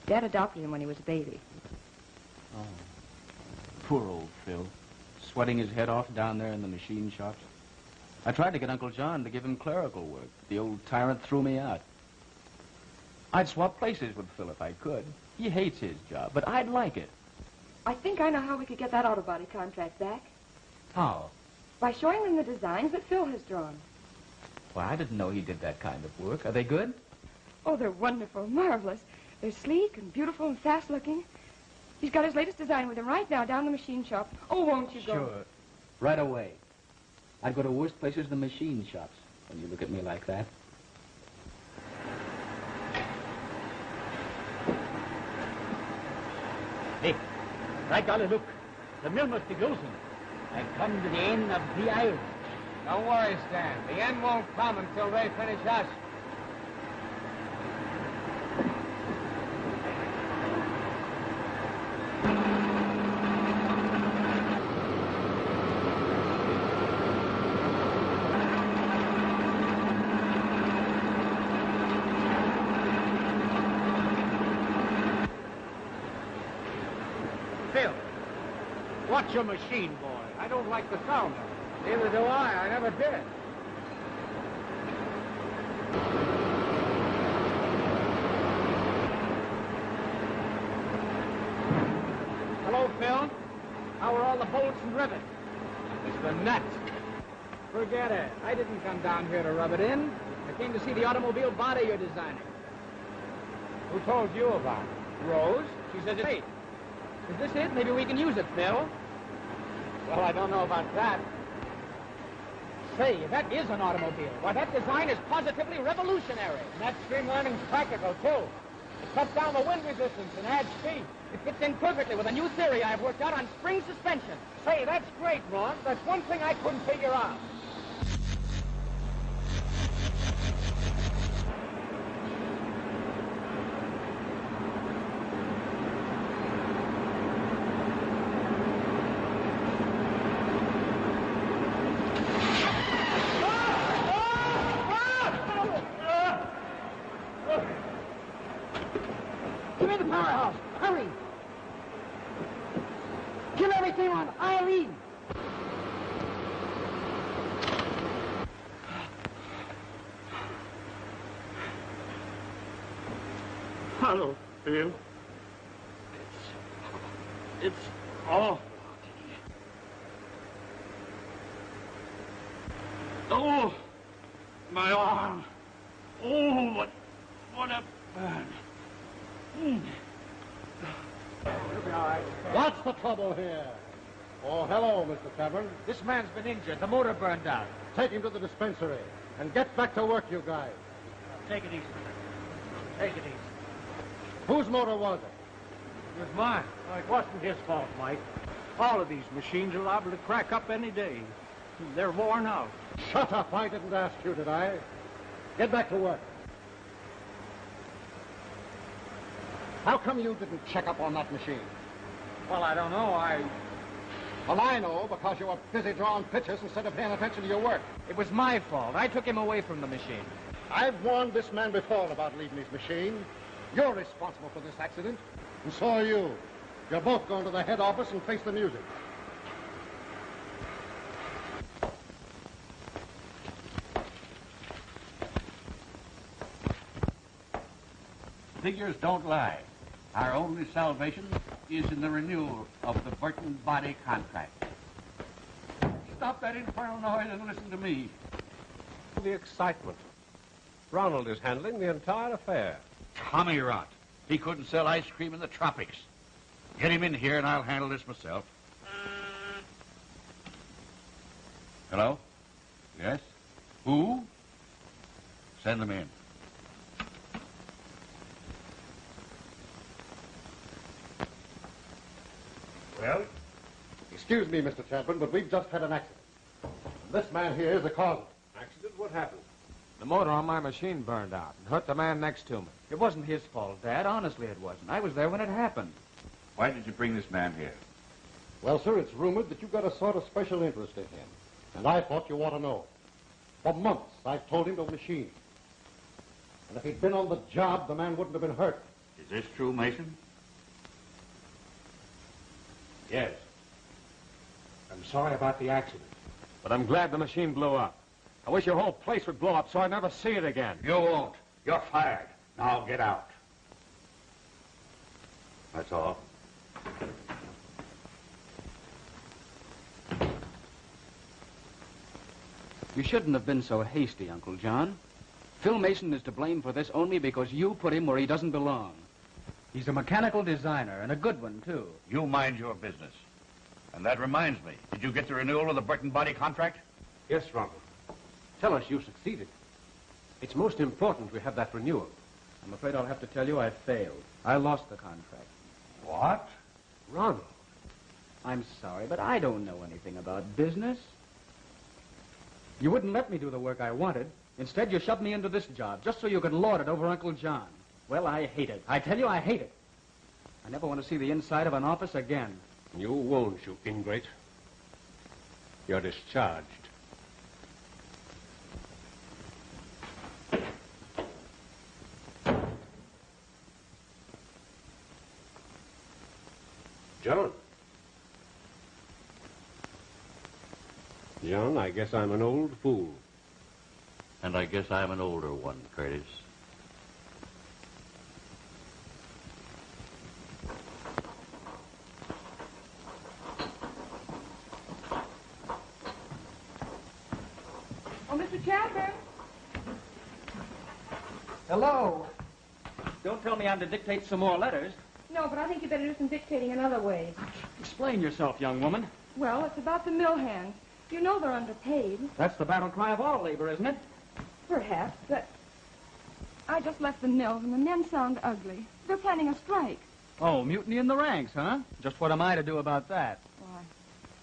Speaker 8: Dad adopted him when he was a baby.
Speaker 4: Oh. Poor old Phil. Sweating his head off down there in the machine shops. I tried to get Uncle John to give him clerical work. The old tyrant threw me out. I'd swap places with Phil if I could. He hates his job, but I'd like it.
Speaker 8: I think I know how we could get that auto body contract back.
Speaker 4: How?
Speaker 8: By showing them the designs that Phil has drawn.
Speaker 4: Well, I didn't know he did that kind of work. Are they good?
Speaker 8: Oh, they're wonderful, marvelous. They're sleek and beautiful and fast-looking. He's got his latest design with him right now down the machine shop. Oh, won't you go?
Speaker 4: Sure. Right away. I'd go to worse places than machine shops when you look at me like that.
Speaker 16: Hey, by golly, look. The mill must be closing. I've come to the end of the aisle.
Speaker 5: Don't worry, Stan. The end won't come until they finish us.
Speaker 16: Phil, watch your machine, boy.
Speaker 5: I don't like the sound of it. Neither do I. I never did.
Speaker 16: Hello, Phil. How are all the bolts and rivets?
Speaker 5: It's the nut.
Speaker 16: Forget it. I didn't come down here to rub it in. I came to see the automobile body you're designing.
Speaker 5: Who told you about it?
Speaker 16: Rose,
Speaker 4: She says it's 8. Is this it? Maybe we can use it, Phil.
Speaker 12: Well, I don't know about that.
Speaker 16: Say, that is an automobile. Why, that design is positively revolutionary.
Speaker 12: And that streamlining's practical, too. It cuts down the wind resistance and adds speed.
Speaker 16: It fits in perfectly with a new theory I've worked out on spring suspension.
Speaker 12: Say, that's great, Ron. That's one thing I couldn't figure out.
Speaker 16: Give me the powerhouse. Hurry. Kill everything on Eileen.
Speaker 14: Hello, Phil. It's awful. Oh, my arm. Oh, what a burn.
Speaker 2: What's the trouble here? Oh, hello, Mr. Chadburne.
Speaker 3: This man's been injured. The motor burned out.
Speaker 2: Take him to the dispensary and get back to work, you guys.
Speaker 3: Take it easy. Take it easy.
Speaker 2: Whose motor was it?
Speaker 3: It was mine.
Speaker 14: Oh, it wasn't his fault, Mike. All of these machines are liable to crack up any day. They're worn out.
Speaker 2: Shut up. I didn't ask you, did I? Get back to work. How come you didn't check up on that machine?
Speaker 3: Well, I don't know.
Speaker 2: Well, I know, because you were busy drawing pictures instead of paying attention to your work.
Speaker 3: It was my fault. I took him away from the machine.
Speaker 2: I've warned this man before about leaving his machine. You're responsible for this accident, and so are you. You're both going to the head office and face the music. Figures don't lie. Our only salvation is in the renewal of the Burton body contract. Stop that infernal noise and listen to me.
Speaker 1: The excitement. Ronald is handling the entire affair.
Speaker 2: Tommy rot. He couldn't sell ice cream in the tropics. Get him in here and I'll handle this myself. Hello? Yes? Who? Send them in. Well? Excuse me, Mr. Chadburne, but we've just had an accident. This man here is the cause of it.
Speaker 1: Accident? What happened?
Speaker 5: The motor on my machine burned out and hurt the man next to me.
Speaker 4: It wasn't his fault, Dad. Honestly, it wasn't. I was there when it happened.
Speaker 2: Why did you bring this man here? Well, sir, it's rumored that you've got a sort of special interest in him. And I thought you ought to know. For months, I've told him to machine. And if he'd been on the job, the man wouldn't have been hurt. Is this true, Mason?
Speaker 5: Yes. I'm sorry about the accident, but I'm glad the machine blew up. I wish your whole place would blow up so I'd never see it again.
Speaker 2: You won't. You're fired. Now get out. That's all.
Speaker 4: You shouldn't have been so hasty, Uncle John. Phil Mason is to blame for this only because you put him where he doesn't belong. He's a mechanical designer, and a good one, too.
Speaker 2: You mind your business. And that reminds me, did you get the renewal of the Burton body contract?
Speaker 1: Yes, Ronald. Tell us you succeeded. It's most important we have that renewal.
Speaker 4: I'm afraid I'll have to tell you I failed. I lost the contract.
Speaker 2: What?
Speaker 1: Ronald.
Speaker 4: I'm sorry, but I don't know anything about business. You wouldn't let me do the work I wanted. Instead, you shoved me into this job just so you could lord it over Uncle John. Well, I hate it. I tell you, I hate it. I never want to see the inside of an office again.
Speaker 1: You won't, you ingrate. You're discharged. John. John, I guess I'm an old fool.
Speaker 2: And I guess I'm an older one, Curtis.
Speaker 8: Oh, Mr. Chadburne.
Speaker 4: Hello. Don't tell me I'm to dictate some more letters.
Speaker 8: No, but I think you better do some dictating another way.
Speaker 3: Explain yourself, young woman.
Speaker 8: Well, it's about the mill hands. You know they're underpaid.
Speaker 3: That's the battle cry of all labor, isn't it?
Speaker 8: Perhaps, but I just left the mills, and the men sound ugly. They're planning a strike.
Speaker 3: Oh, mutiny in the ranks, huh? Just what am I to do about that?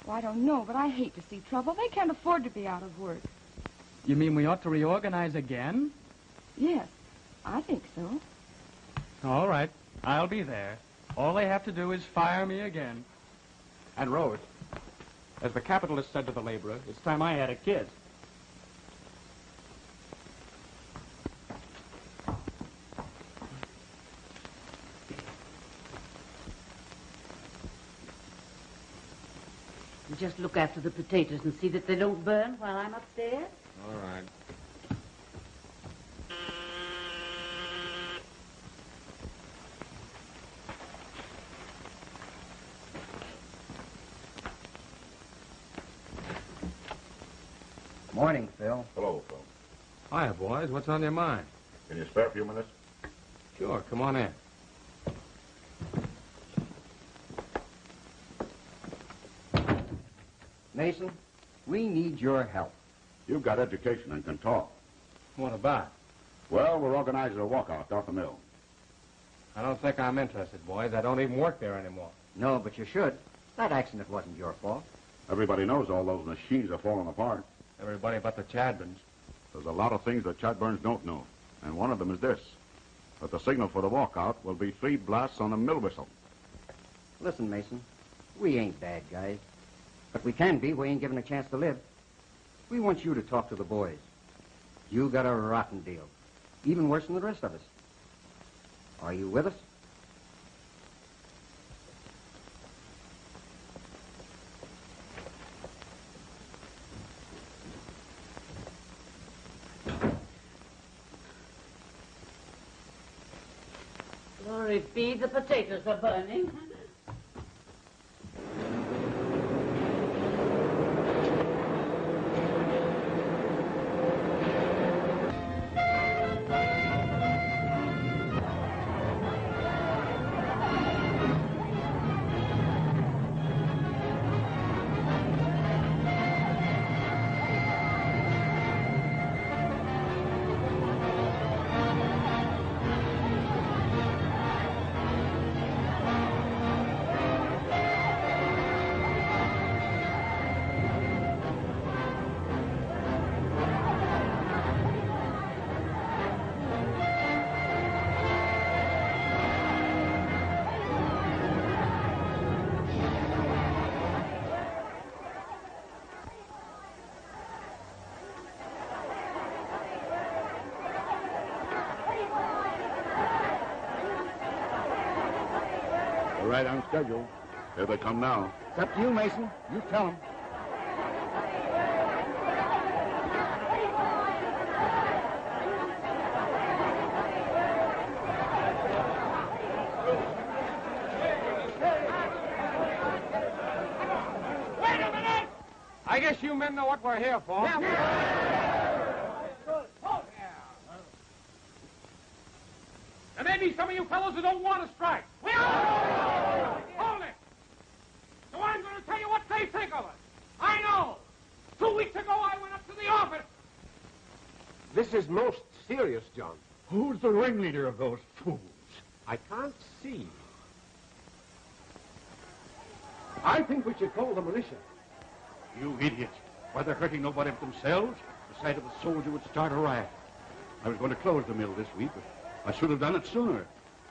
Speaker 8: Well, I don't know, but I hate to see trouble. They can't afford to be out of work.
Speaker 3: You mean we ought to reorganize again?
Speaker 8: Yes, I think so.
Speaker 3: All right. I'll be there. All they have to do is fire me again. And Rose, as the capitalist said to the laborer, it's time I had a kid.
Speaker 6: Just look after the potatoes and see that they don't burn while I'm upstairs.
Speaker 5: All right.
Speaker 11: Morning, Phil.
Speaker 17: Hello, Phil.
Speaker 5: Hiya, boys. What's on your mind?
Speaker 17: Can you spare a few minutes?
Speaker 5: Sure. Come on in.
Speaker 11: Mason, we need your help.
Speaker 2: You've got education and can talk.
Speaker 5: What about?
Speaker 2: Well, we're organizing a walkout off the mill.
Speaker 5: I don't think I'm interested, boys. I don't even work there anymore.
Speaker 11: No, but you should. That accident wasn't your fault.
Speaker 2: Everybody knows all those machines are falling apart.
Speaker 5: Everybody but the Chadburnes.
Speaker 2: There's a lot of things the Chadburnes don't know, and one of them is this, that the signal for the walkout will be 3 blasts on the mill whistle.
Speaker 11: Listen, Mason, we ain't bad guys. But we can be. We ain't given a chance to live. We want you to talk to the boys. You got a rotten deal. Even worse than the rest of us. Are you with us?
Speaker 6: Glory be, the potatoes are burning.
Speaker 2: We're right on schedule. Here they come now.
Speaker 11: It's up to you, Mason. You tell them.
Speaker 5: Wait a minute! I guess you men know what we're here for. There may be some of you fellows who don't want to strike. Hold it! So I'm going to tell you what they think of us. I know. 2 weeks ago, I went up to the office.
Speaker 1: This is most serious, John.
Speaker 9: Who's the ringleader of those fools?
Speaker 1: I can't see. I think we should call the militia.
Speaker 2: You idiots. Why, they're hurting nobody but themselves. The sight of a soldier would start a riot. I was going to close the mill this week, but I should have done it sooner.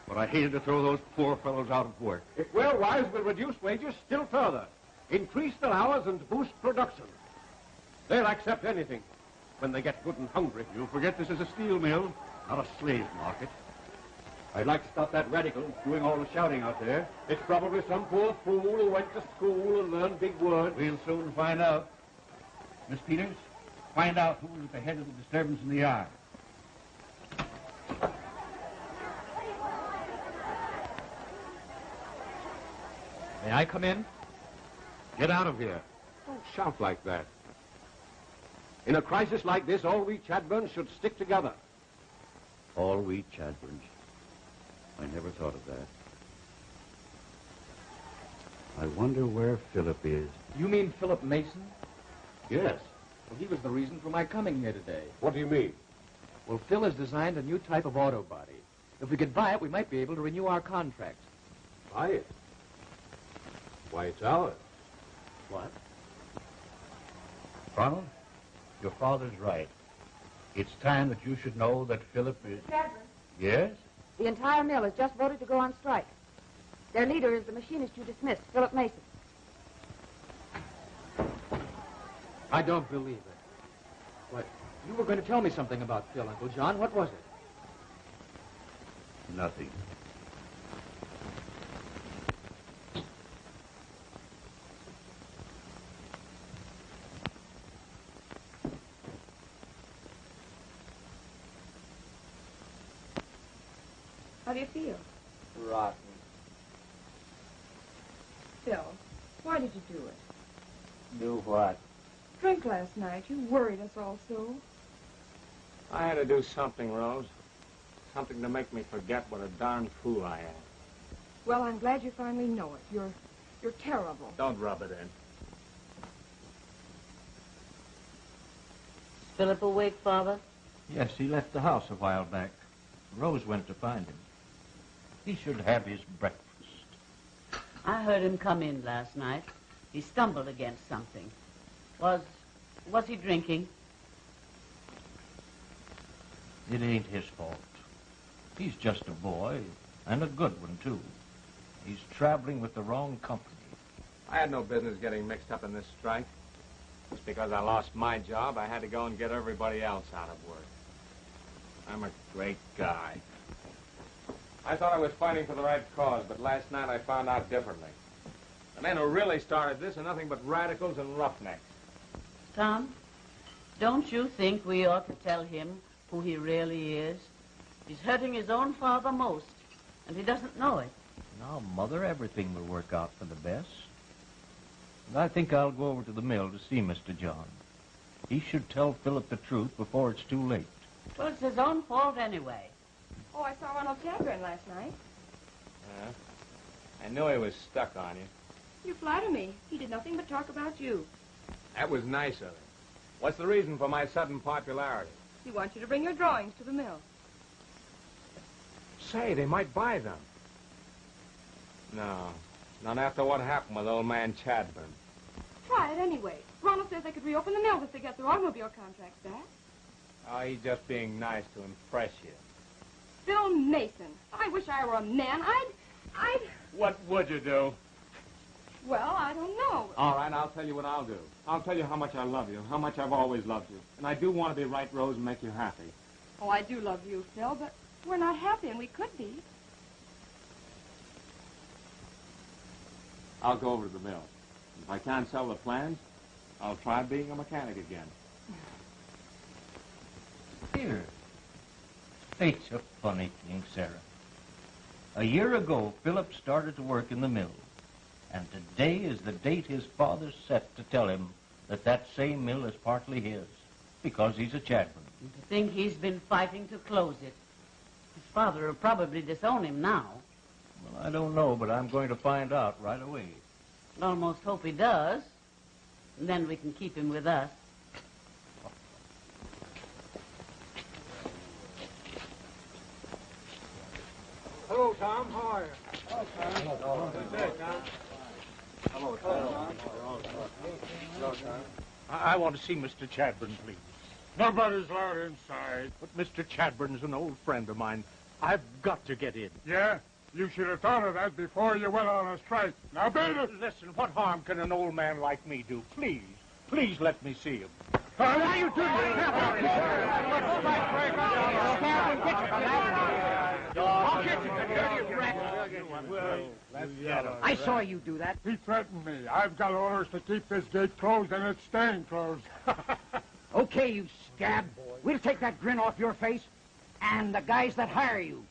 Speaker 2: But I hated to throw those poor fellows out of work.
Speaker 1: If we're wise, we'll reduce wages still further. Increase their hours and boost production. They'll accept anything when they get good and hungry.
Speaker 2: You forget this is a steel mill, not a slave market.
Speaker 1: I'd like to stop that radical doing all the shouting out there. It's probably some poor fool who went to school and learned big words.
Speaker 2: We'll soon find out. Miss Peters, find out who was at the head of the disturbance in the yard.
Speaker 3: May I come in?
Speaker 1: Get out of here. Don't shout like that. In a crisis like this, all we Chadburnes should stick together.
Speaker 2: All we Chadburnes. I never thought of that. I wonder where Philip is.
Speaker 4: You mean Phillip Mason?
Speaker 2: Yes.
Speaker 4: Well, he was the reason for my coming here today.
Speaker 5: What do you mean?
Speaker 4: Well, Phil has designed a new type of auto body. If we could buy it, we might be able to renew our contract.
Speaker 5: Buy it? Why, it's ours.
Speaker 4: What?
Speaker 2: Ronald, your father's right. It's time that you should know that Philip is...
Speaker 10: Chadburne,
Speaker 2: Yes?
Speaker 10: the entire mill has just voted to go on strike. Their leader is the machinist you dismissed, Phillip Mason.
Speaker 4: I don't believe it. What? You were going to tell me something about Phil, Uncle John. What was it?
Speaker 2: Nothing.
Speaker 8: How do you feel?
Speaker 4: Rotten.
Speaker 8: Phil, why did you do it?
Speaker 7: Do what?
Speaker 8: Drink last night. You worried us all so.
Speaker 5: I had to do something, Rose. Something to make me forget what a darn fool I am.
Speaker 8: Well, I'm glad you finally know it. You're terrible.
Speaker 5: Don't rub it in.
Speaker 6: Is Philip awake, Father?
Speaker 2: Yes, he left the house a while back. Rose went to find him. He should have his breakfast.
Speaker 6: I heard him come in last night. He stumbled against something. Was he drinking?
Speaker 2: It ain't his fault. He's just a boy, and a good one, too. He's traveling with the wrong company.
Speaker 5: I had no business getting mixed up in this strike. Just because I lost my job, I had to go and get everybody else out of work. I'm a great guy. I thought I was fighting for the right cause, but last night I found out differently. The men who really started this are nothing but radicals and roughnecks.
Speaker 6: Tom, don't you think we ought to tell him who he really is? He's hurting his own father most, and he doesn't know it.
Speaker 17: Now, Mother, everything will work out for the best. And I think I'll go over to the mill to see Mr. John. He should tell Philip the truth before it's too late.
Speaker 6: Well, it's his own fault anyway.
Speaker 8: Oh, I saw Roland Chadburne last night.
Speaker 5: Yeah? I knew he was stuck on you.
Speaker 8: You flatter me. He did nothing but talk about you.
Speaker 5: That was nice of him. What's the reason for my sudden popularity?
Speaker 8: He wants you to bring your drawings to the mill.
Speaker 5: Say, they might buy them. No, not after what happened with old man Chadburne.
Speaker 8: Try it anyway. Ronald says they could reopen the mill if they get their automobile contracts back.
Speaker 5: Oh, he's just being nice to impress you.
Speaker 8: Phil Mason. I wish I were a man. I'd...
Speaker 5: What would you do?
Speaker 8: Well, I don't know.
Speaker 5: All right, I'll tell you what I'll do. I'll tell you how much I love you, how much I've always loved you. And I do want to be right, Rose, and make you happy.
Speaker 8: Oh, I do love you, Phil, but we're not happy, and we could be.
Speaker 5: I'll go over to the mill. If I can't sell the plans, I'll try being a mechanic again.
Speaker 17: Here. Fate's a funny thing, Sarah. A year ago, Philip started to work in the mill. And today is the date his father set to tell him that that same mill is partly his, because he's a Chadburne.
Speaker 6: And to think he's been fighting to close it. His father will probably disown him now.
Speaker 17: Well, I don't know, but I'm going to find out right away.
Speaker 6: I almost hope he does. And then we can keep him with us.
Speaker 12: Hello, Tom. How are you? Hello, Tom.
Speaker 5: Hello, Tom.
Speaker 12: Hello, Tom.
Speaker 15: I want to see Mr. Chadburne, please.
Speaker 18: Nobody's allowed inside.
Speaker 15: But Mr. Chadburne's an old friend of mine. I've got to get in.
Speaker 18: Yeah? You should have thought of that before you went on a strike. Now, beat it!
Speaker 15: Listen, what harm can an old man like me do? Please, please let me see him.
Speaker 18: Now you do
Speaker 9: I'll get you, the dirty rat. I saw you do that.
Speaker 18: He threatened me. I've got orders to keep this gate closed, and it's staying closed.
Speaker 9: Okay, you scab. We'll take that grin off your face and the guys that hire you.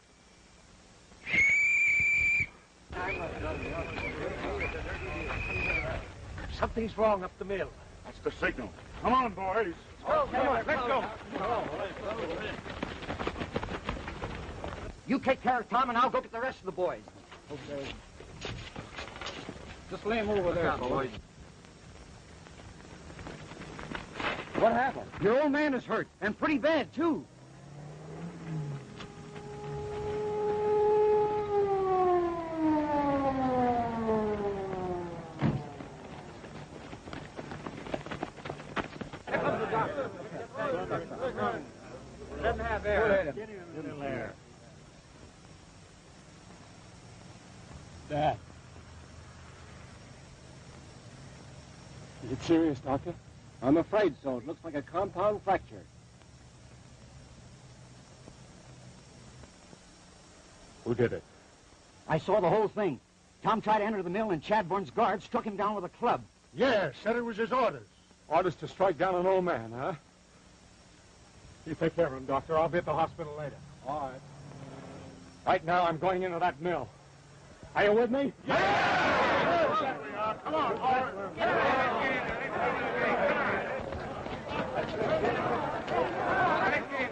Speaker 15: Something's wrong up the mill.
Speaker 18: That's the signal. Come on, boys.
Speaker 15: Come on, let's go.
Speaker 9: You take care of Tom, and I'll go get the rest of the boys.
Speaker 18: Okay.
Speaker 3: Just lay him over there, boys.
Speaker 11: What happened? Your old man is hurt, and pretty bad, too.
Speaker 3: Here comes the doctor. Let him have air. Get him air.
Speaker 18: Dad. Is it serious, Doctor?
Speaker 19: I'm afraid so. It looks like a compound fracture.
Speaker 18: Who did it?
Speaker 11: I saw the whole thing. Tom tried to enter the mill, and Chadbourne's guard struck him down with a club.
Speaker 18: Yeah, said it was his orders. Orders to strike down an old man, huh? You take care of him, Doctor. I'll be at the hospital later. All right. Right now, I'm going into that mill. Are you with me? Yeah! There we are. Come on,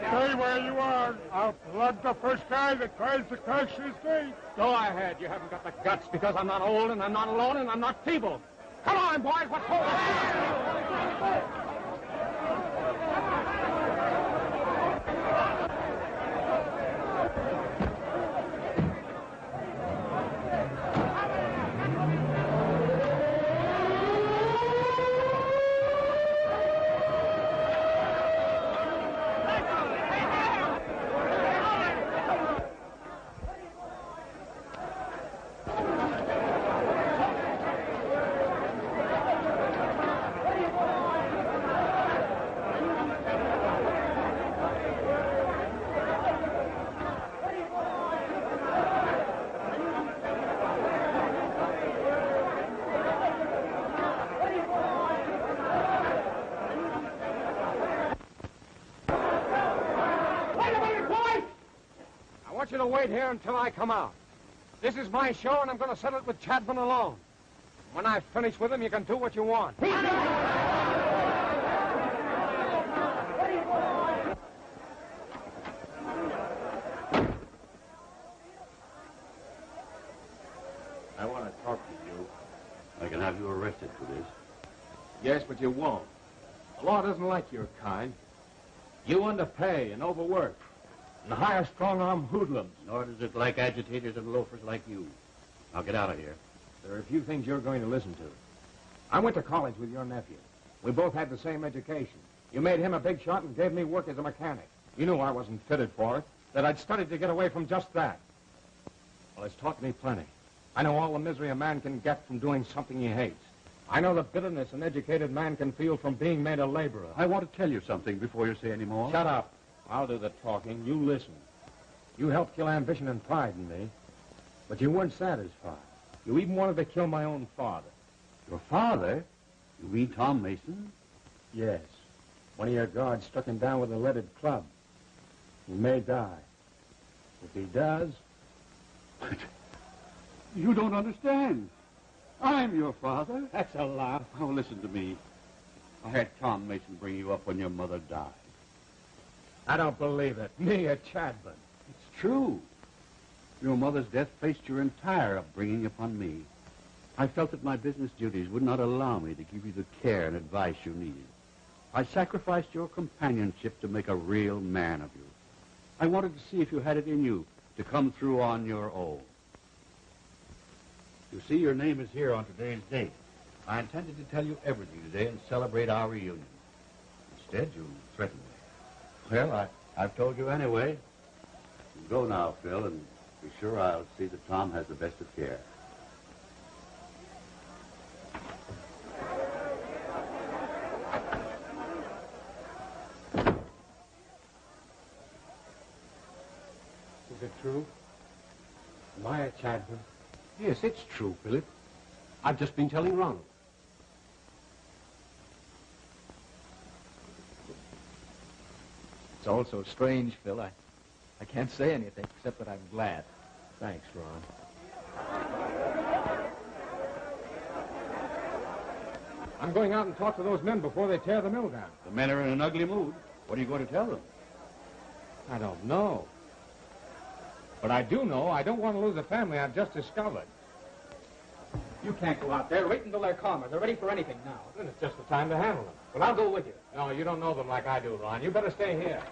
Speaker 18: Stay where you are. I'll plug the first guy that tries to crush his gate.
Speaker 3: Go ahead. You haven't got the guts because I'm not old and I'm not alone and I'm not feeble. Come on, boys. What's going on?
Speaker 12: I want you to wait here until I come out. This is my show, and I'm going to settle it with Chadburne alone. When I finish with him, you can do what you want.
Speaker 19: I
Speaker 2: want to talk to you. I can have you arrested for this.
Speaker 1: Yes, but you won't. The law doesn't like your kind. You underpay and overwork and hire strong-arm hoodlums.
Speaker 2: Nor does it like agitators and loafers like you. Now get out of here.
Speaker 12: There are a few things you're going to listen to. I went to college with your nephew. We both had the same education. You made him a big shot and gave me work as a mechanic. You knew I wasn't fitted for it, that I'd studied to get away from just that. Well, it's taught me plenty. I know all the misery a man can get from doing something he hates. I know the bitterness an educated man can feel from being made a laborer.
Speaker 2: I want to tell you something before you say any more.
Speaker 12: Shut up. I'll do the talking. You listen. You helped kill ambition and pride in me, but you weren't satisfied. You even wanted to kill my own father.
Speaker 2: Your father? You mean Tom Mason?
Speaker 12: Yes. One of your guards struck him down with a leaded club. He may die. If he does...
Speaker 2: You don't understand. I'm your father.
Speaker 12: That's a lie.
Speaker 2: Oh, listen to me. I had Tom Mason bring you up when your mother died.
Speaker 12: I don't believe it. Me, a Chadburne.
Speaker 2: It's true. Your mother's death placed your entire upbringing upon me. I felt that my business duties would not allow me to give you the care and advice you needed. I sacrificed your companionship to make a real man of you. I wanted to see if you had it in you to come through on your own. You see, your name is here on today's date. I intended to tell you everything today and celebrate our reunion. Instead, you threatened me. Well, I've told you anyway. You go now, Phil, and be sure I'll see that Tom has the best of care.
Speaker 12: Is it true? Am I a Chadburne?
Speaker 1: Yes, it's true, Philip. I've just been telling Ronald.
Speaker 4: It's all so strange, Phil. I can't say anything except that I'm glad.
Speaker 12: Thanks, Ron. I'm going out and talk to those men before they tear the mill down.
Speaker 2: The men are in an ugly mood. What are you going to tell them?
Speaker 12: I don't know. But I do know I don't want to lose the family I've just discovered.
Speaker 4: You can't go out there. Wait until they're calmer. They're ready for anything now.
Speaker 5: Then it's just the time to handle them. But I'll go with you. No, you don't know them like I do, Ron. You better stay here.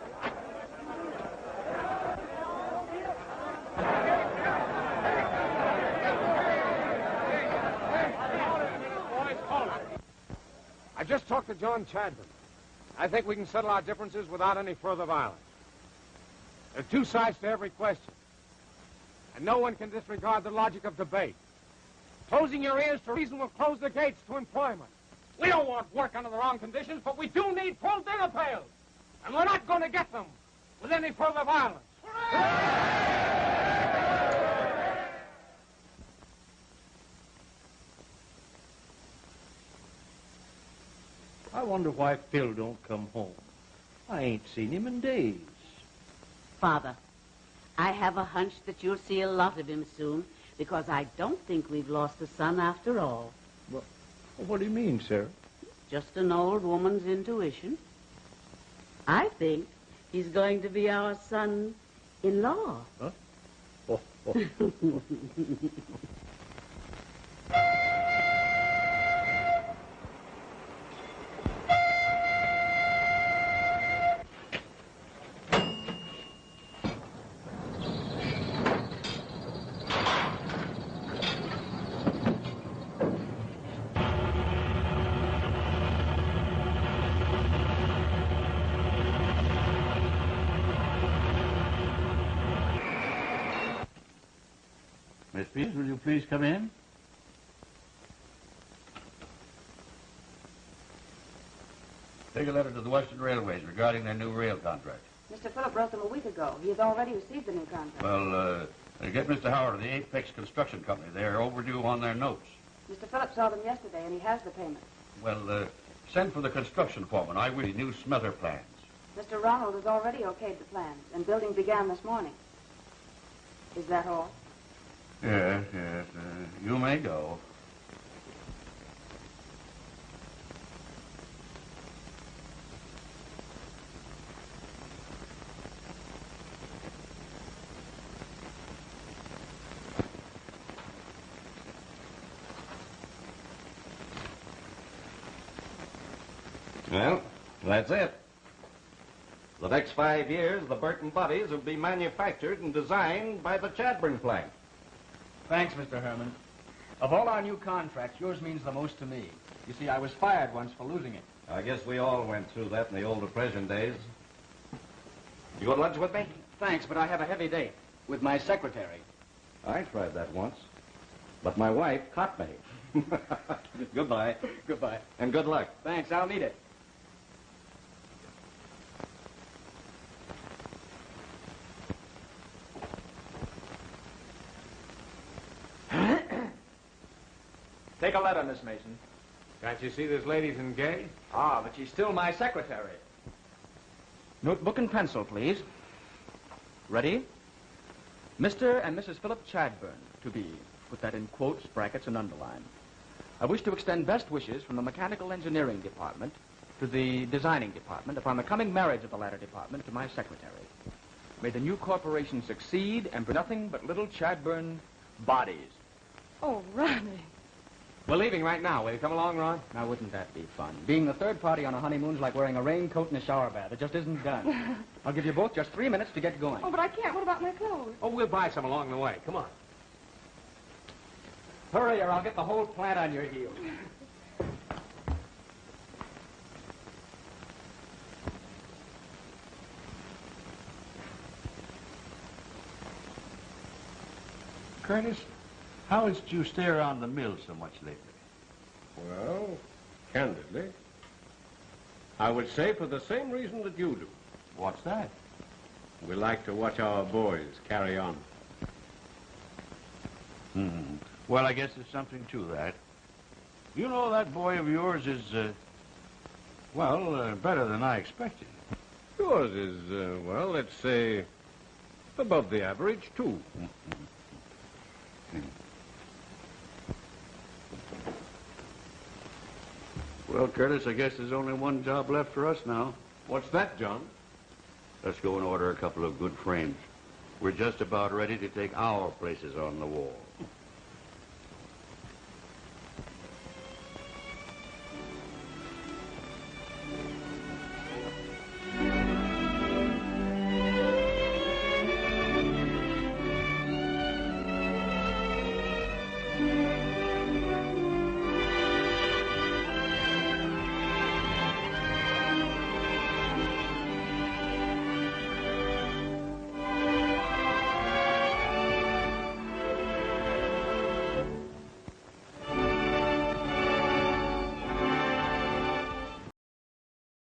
Speaker 18: I just talked to John Chadburne. I think we can settle our differences without any further violence. There are two sides to every question. And no one can disregard the logic of debate. Closing your ears to reason will close the gates to employment. We don't want work under the wrong conditions, but we do need full dinner pails. And we're not going to get them with any further violence.
Speaker 17: I wonder why Phil don't come home. I ain't seen him in days.
Speaker 6: Father, I have a hunch that you'll see a lot of him soon, because I don't think we've lost a son after all.
Speaker 17: What do you mean, Sarah?
Speaker 6: Just an old woman's intuition. I think he's going to be our son-in-law.
Speaker 17: Huh?
Speaker 2: Miss Pierce, will you please come in? Take a letter to the Western Railways regarding their new rail contract.
Speaker 20: Mr. Phillip wrote them a week ago. He has already received the new contract.
Speaker 2: Well, get Mr. Howard of the Apex Construction Company. They're overdue on their notes.
Speaker 20: Mr. Phillip saw them yesterday, and he has the payment.
Speaker 2: Well, send for the construction foreman. I will new smether plans.
Speaker 20: Mr. Ronald has already okayed the plans, and building began this morning. Is that all?
Speaker 2: Yes. You may go.
Speaker 21: Well, that's it. The next 5 years, the Burton bodies will be manufactured and designed by the Chadburne plant.
Speaker 4: Thanks, Mr. Herman. Of all our new contracts, yours means the most to me. You see, I was fired once for losing it.
Speaker 21: I guess we all went through that in the old Depression days. You go to lunch with me?
Speaker 4: Thanks, but I have a heavy date with my secretary.
Speaker 21: I tried that once, but my wife caught me. Goodbye.
Speaker 4: Goodbye.
Speaker 21: And good luck.
Speaker 4: Thanks, I'll need it. Take a letter, Miss Mason.
Speaker 5: Can't you see this lady's engaged?
Speaker 4: Ah, but she's still my secretary. Notebook and pencil, please. Ready? Mr. and Mrs. Phillip Chadburne, to be. Put that in quotes, brackets, and underline. I wish to extend best wishes from the mechanical engineering department to the designing department upon the coming marriage of the latter department to my secretary. May the new corporation succeed and bring nothing but little Chadburne bodies.
Speaker 8: Oh, Ronnie.
Speaker 5: We're leaving right now. Will you come along, Ron?
Speaker 4: Now, wouldn't that be fun? Being the third party on a honeymoon's like wearing a raincoat in a shower bath. It just isn't done. I'll give you both just 3 minutes to get going.
Speaker 8: Oh, but I can't. What about my clothes?
Speaker 5: Oh, we'll buy some along the way. Come on.
Speaker 4: Hurry or I'll get the whole plant on your heels.
Speaker 2: Curtis, how has you stay around the mill so much lately?
Speaker 1: Well, candidly, I would say for the same reason that you do.
Speaker 2: What's that?
Speaker 1: We like to watch our boys carry on.
Speaker 2: Well, I guess there's something to that. You know, that boy of yours is, better than I expected.
Speaker 1: Yours is, well, let's say, above the average, too.
Speaker 2: Well, Curtis, I guess there's only one job left for us now.
Speaker 1: What's that, John?
Speaker 2: Let's go and order a couple of good frames. We're just about ready to take our places on the wall.